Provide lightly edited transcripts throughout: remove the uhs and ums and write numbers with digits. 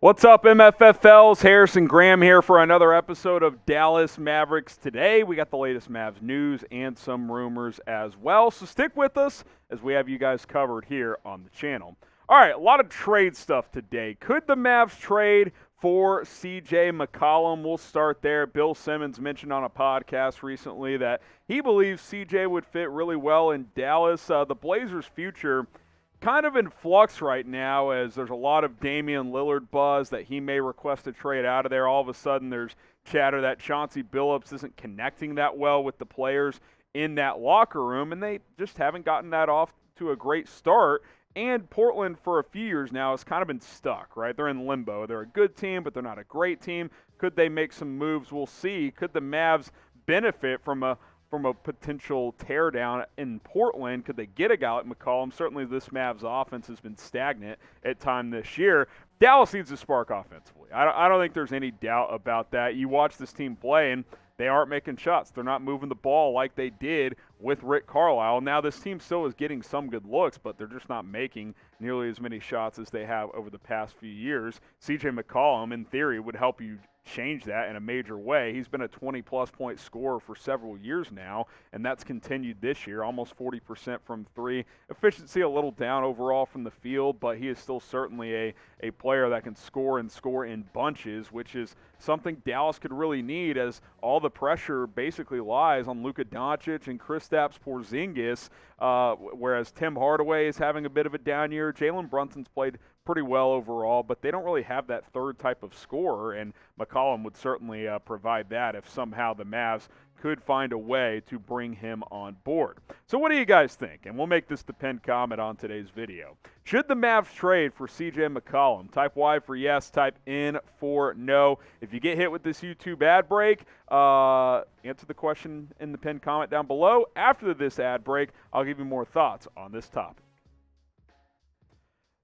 What's up, MFFLs? Harrison Graham here for another episode of Dallas Mavericks Today. We got the latest Mavs news and some rumors as well, so stick with us as we have you guys covered here on the channel. All right, a lot of trade stuff today. Could the Mavs trade for CJ McCollum? We'll start there. Bill Simmons mentioned on a podcast recently that he believes CJ would fit really well in Dallas. The Blazers' future kind of in flux right now as there's a lot of Damian Lillard buzz that he may request a trade out of there. All of a sudden there's chatter that Chauncey Billups isn't connecting that well with the players in that locker room, and they just haven't gotten that off to a great start. And Portland for a few years now has kind of been stuck, right? They're in limbo. They're a good team, but they're not a great team. Could they make some moves? We'll see. Could the Mavs benefit from a potential teardown in Portland? Could they get a guy like McCollum? Certainly this Mavs offense has been stagnant at time this year. Dallas needs a spark offensively. I don't think there's any doubt about that. You watch this team play, and they aren't making shots. They're not moving the ball like they did with Rick Carlisle. Now, this team still is getting some good looks, but they're just not making nearly as many shots as they have over the past few years. CJ McCollum, in theory, would help you change that in a major way. He's been a 20-plus point scorer for several years now, and that's continued this year, almost 40% from three. Efficiency a little down overall from the field, but he is still certainly a player that can score and score in bunches, which is something Dallas could really need as all the pressure basically lies on Luka Doncic and Kristaps Porzingis, whereas Tim Hardaway is having a bit of a down year. Jalen Brunson's played pretty well overall, but they don't really have that third type of scorer, and McCollum would certainly provide that if somehow the Mavs could find a way to bring him on board. So what do you guys think? And we'll make this the pinned comment on today's video. Should the Mavs trade for CJ McCollum? Type Y for yes, type N for no. If you get hit with this YouTube ad break, answer the question in the pinned comment down below. After this ad break, I'll give you more thoughts on this topic.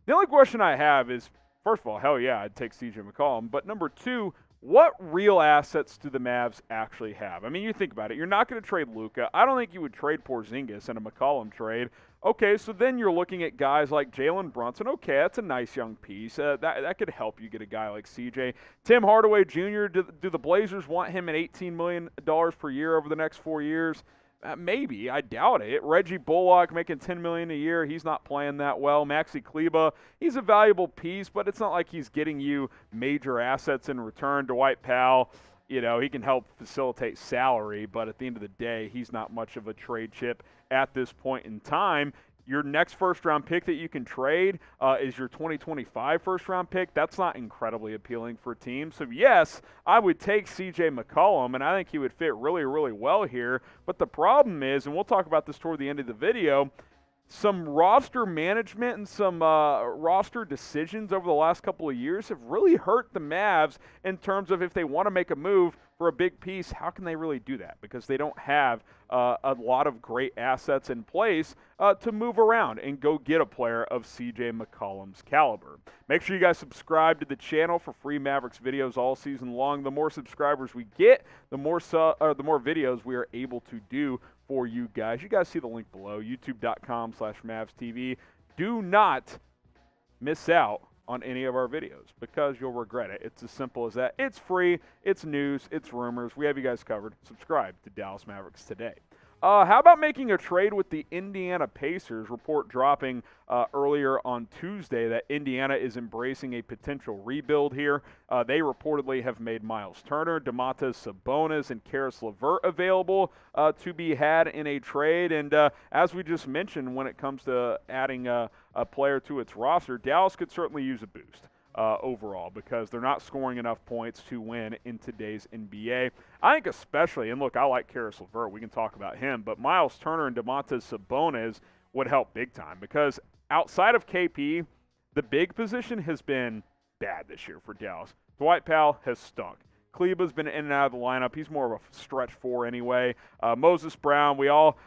The only question I have is, first of all, hell yeah, I'd take CJ McCollum. But number two, what real assets do the Mavs actually have? I mean, you think about it. You're not going to trade Luka. I don't think you would trade Porzingis in a McCollum trade. Okay, so then you're looking at guys like Jalen Brunson. Okay, that's a nice young piece. That could help you get a guy like CJ. Tim Hardaway Jr., do the Blazers want him at $18 million per year over the next 4 years? Maybe. I doubt it. Reggie Bullock making $10 million a year. He's not playing that well. Maxi Kleber, he's a valuable piece, but it's not like he's getting you major assets in return. Dwight Powell, you know, he can help facilitate salary, but at the end of the day, he's not much of a trade chip at this point in time. Your next first-round pick that you can trade is your 2025 first-round pick. That's not incredibly appealing for teams. So, yes, I would take C.J. McCollum, and I think he would fit really, really well here. But the problem is, and we'll talk about this toward the end of the video, some roster management and some roster decisions over the last couple of years have really hurt the Mavs in terms of if they want to make a move for a big piece, how can they really do that? Because they don't have a lot of great assets in place to move around and go get a player of CJ McCollum's caliber. Make sure you guys subscribe to the channel for free Mavericks videos all season long. The more subscribers we get, the more videos we are able to do for you guys. You guys see the link below, youtube.com/MavsTV. Do not miss out on any of our videos because you'll regret it. It's as simple as that. It's free. It's news. It's rumors. We have you guys covered. Subscribe to Dallas Mavericks Today. How about making a trade with the Indiana Pacers? Report dropping earlier on Tuesday that Indiana is embracing a potential rebuild here. They reportedly have made Myles Turner, Domantas Sabonis, and Caris LeVert available to be had in a trade. And as we just mentioned, when it comes to adding a player to its roster, Dallas could certainly use a boost overall because they're not scoring enough points to win in today's NBA. I think especially, and look, I like Caris LeVert. We can talk about him, but Myles Turner and Domantas Sabonis would help big time because outside of KP, the big position has been bad this year for Dallas. Dwight Powell has stunk. Kleber's been in and out of the lineup. He's more of a stretch four anyway. Moses Brown, we all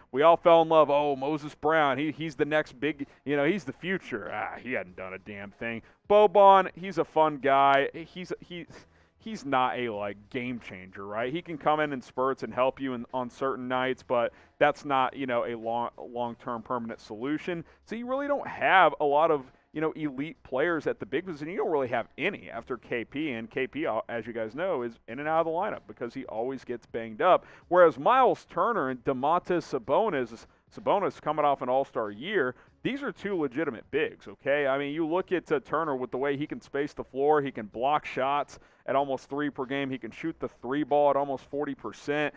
fell in love. Oh, Moses Brown, he's the next big, he's the future. He hadn't done a damn thing. Boban, he's a fun guy. He's not a game changer, right? He can come in spurts and help you on certain nights, but that's not a long-term permanent solution. So you really don't have a lot of elite players at the big position. You don't really have any after KP, and KP, as you guys know, is in and out of the lineup because he always gets banged up. Whereas Myles Turner and Domantas Sabonis coming off an all-star year, these are two legitimate bigs, okay? I mean, you look at Turner with the way he can space the floor, he can block shots at almost 3 per game, he can shoot the 3 ball at almost 40%,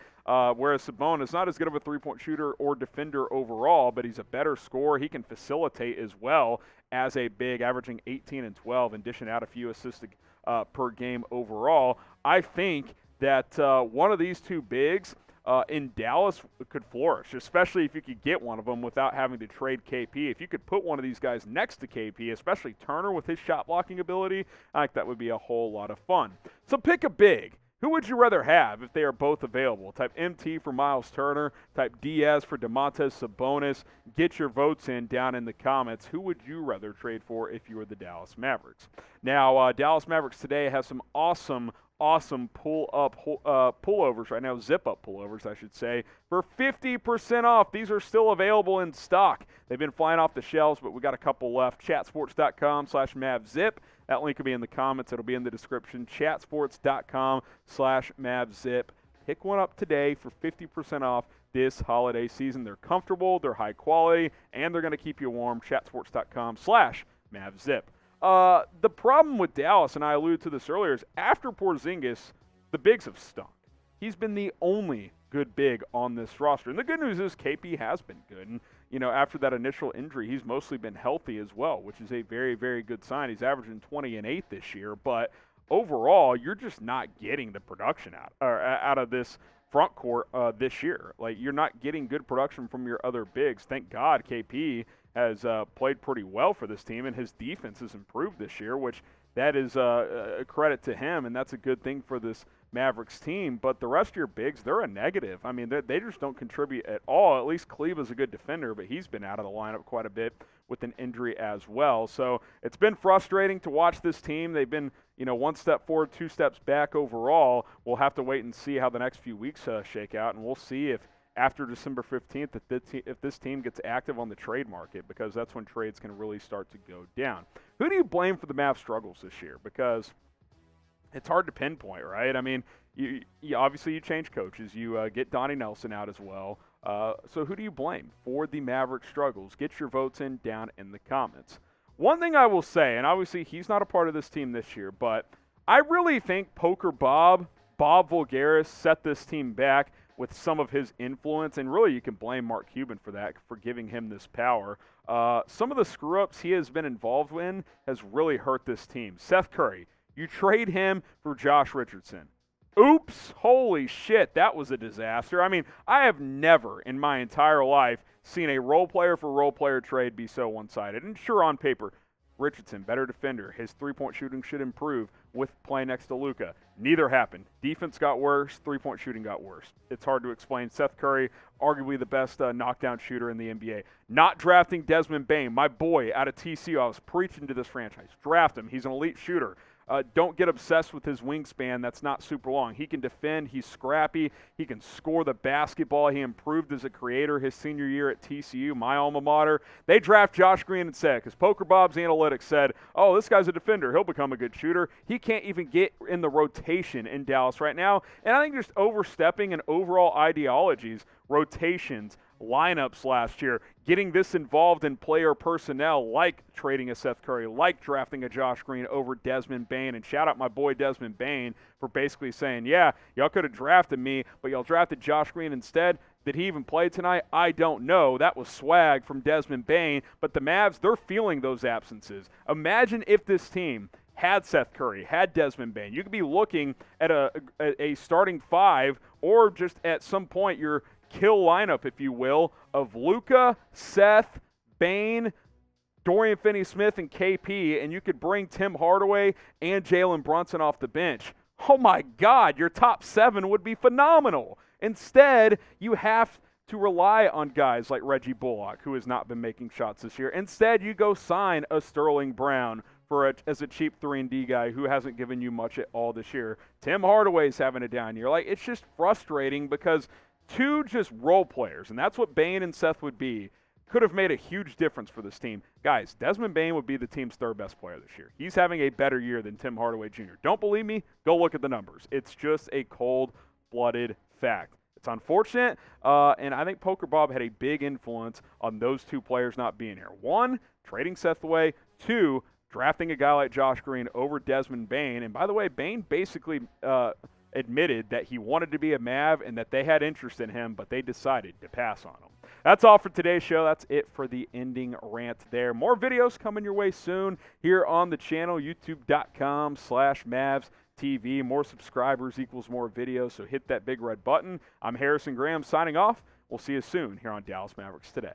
whereas Sabonis, not as good of a three-point shooter or defender overall, but he's a better scorer. He can facilitate as well as a big, averaging 18 and 12 and dishing out a few assists per game overall. I think that one of these two bigs in Dallas could flourish, especially if you could get one of them without having to trade KP. If you could put one of these guys next to KP, especially Turner with his shot blocking ability, I think that would be a whole lot of fun. So pick a big. Who would you rather have if they are both available? Type MT for Myles Turner, type DS for Domantas Sabonis. Get your votes in down in the comments. Who would you rather trade for if you were the Dallas Mavericks? Now, Dallas Mavericks today has some awesome pullovers right now, zip-up pullovers, I should say, for 50% off. These are still available in stock. They've been flying off the shelves, but we got a couple left. Chatsports.com/MavZip. That link will be in the comments. It'll be in the description. Chatsports.com/MavZip. Pick one up today for 50% off this holiday season. They're comfortable, they're high quality, and they're going to keep you warm. Chatsports.com/MavZip. The problem with Dallas, and I alluded to this earlier, is after Porzingis, the bigs have stunk. He's been the only good big on this roster. And the good news is KP has been good. And, after that initial injury, he's mostly been healthy as well, which is a very, very good sign. He's averaging 20 and 8 this year. But overall, you're just not getting the production out of this front court this year. Like, you're not getting good production from your other bigs. Thank God KP has played pretty well for this team, and his defense has improved this year, which that is a credit to him, and that's a good thing for this Mavericks team. But the rest of your bigs, they're a negative. I mean, they just don't contribute at all. At least Kleber's a good defender, but he's been out of the lineup quite a bit with an injury as well. So it's been frustrating to watch this team. They've been, one step forward, 2 steps back overall. We'll have to wait and see how the next few weeks shake out, and we'll see if after December 15th, if this team gets active on the trade market, because that's when trades can really start to go down. Who do you blame for the Mavs' struggles this year? Because it's hard to pinpoint, right? I mean, you obviously you change coaches. You get Donnie Nelson out as well. So who do you blame for the Mavericks' struggles? Get your votes in down in the comments. One thing I will say, and obviously he's not a part of this team this year, but I really think Poker Bob Voulgaris set this team back with some of his influence, and really you can blame Mark Cuban for that, for giving him this power. Some of the screw-ups he has been involved in has really hurt this team. Seth Curry, you trade him for Josh Richardson. Oops, holy shit, that was a disaster. I mean, I have never in my entire life seen a role player for role player trade be so one-sided. And sure, on paper, Richardson, better defender. His three-point shooting should improve with playing next to Luka. Neither happened. Defense got worse. Three-point shooting got worse. It's hard to explain. Seth Curry, arguably the best knockdown shooter in the NBA. Not drafting Desmond Bane, my boy out of TCU. I was preaching to this franchise. Draft him. He's an elite shooter. Don't get obsessed with his wingspan. That's not super long. He can defend. He's scrappy. He can score the basketball. He improved as a creator his senior year at TCU, my alma mater. They draft Josh Green instead because Poker Bob's analytics said, oh, this guy's a defender. He'll become a good shooter. He can't even get in the rotation in Dallas right now. And I think just overstepping in overall ideologies, rotations, lineups last year, getting this involved in player personnel like trading a Seth Curry, like drafting a Josh Green over Desmond Bane. And shout out my boy Desmond Bane for basically saying, yeah, y'all could have drafted me, but y'all drafted Josh Green instead. Did he even play tonight? I don't know. That was swag from Desmond Bane. But the Mavs, they're feeling those absences. Imagine if this team had Seth Curry, had Desmond Bane. You could be looking at a starting 5, or just at some point your kill lineup, if you will, of Luka, Seth, Bane, Dorian Finney-Smith, and KP, and you could bring Tim Hardaway and Jalen Brunson off the bench. Oh my God, your top 7 would be phenomenal. Instead, you have to rely on guys like Reggie Bullock, who has not been making shots this year. Instead, you go sign a Sterling Brown as a cheap 3-and-D guy who hasn't given you much at all this year. Tim Hardaway's having a down year. Like, it's just frustrating because 2 just role players, and that's what Bane and Seth would be. could have made a huge difference for this team. Guys, Desmond Bane would be the team's third best player this year. He's having a better year than Tim Hardaway Jr. Don't believe me? Go look at the numbers. It's just a cold-blooded fact. It's unfortunate, and I think Poker Bob had a big influence on those two players not being here. One, trading Seth away. Two, drafting a guy like Josh Green over Desmond Bane. And by the way, Bane basically admitted that he wanted to be a Mav and that they had interest in him, but they decided to pass on him. That's all for today's show. That's it for the ending rant there. More videos coming your way soon here on the channel, youtube.com/MavsTV. More subscribers equals more videos, so hit that big red button. I'm Harrison Graham signing off. We'll see you soon here on Dallas Mavericks Today.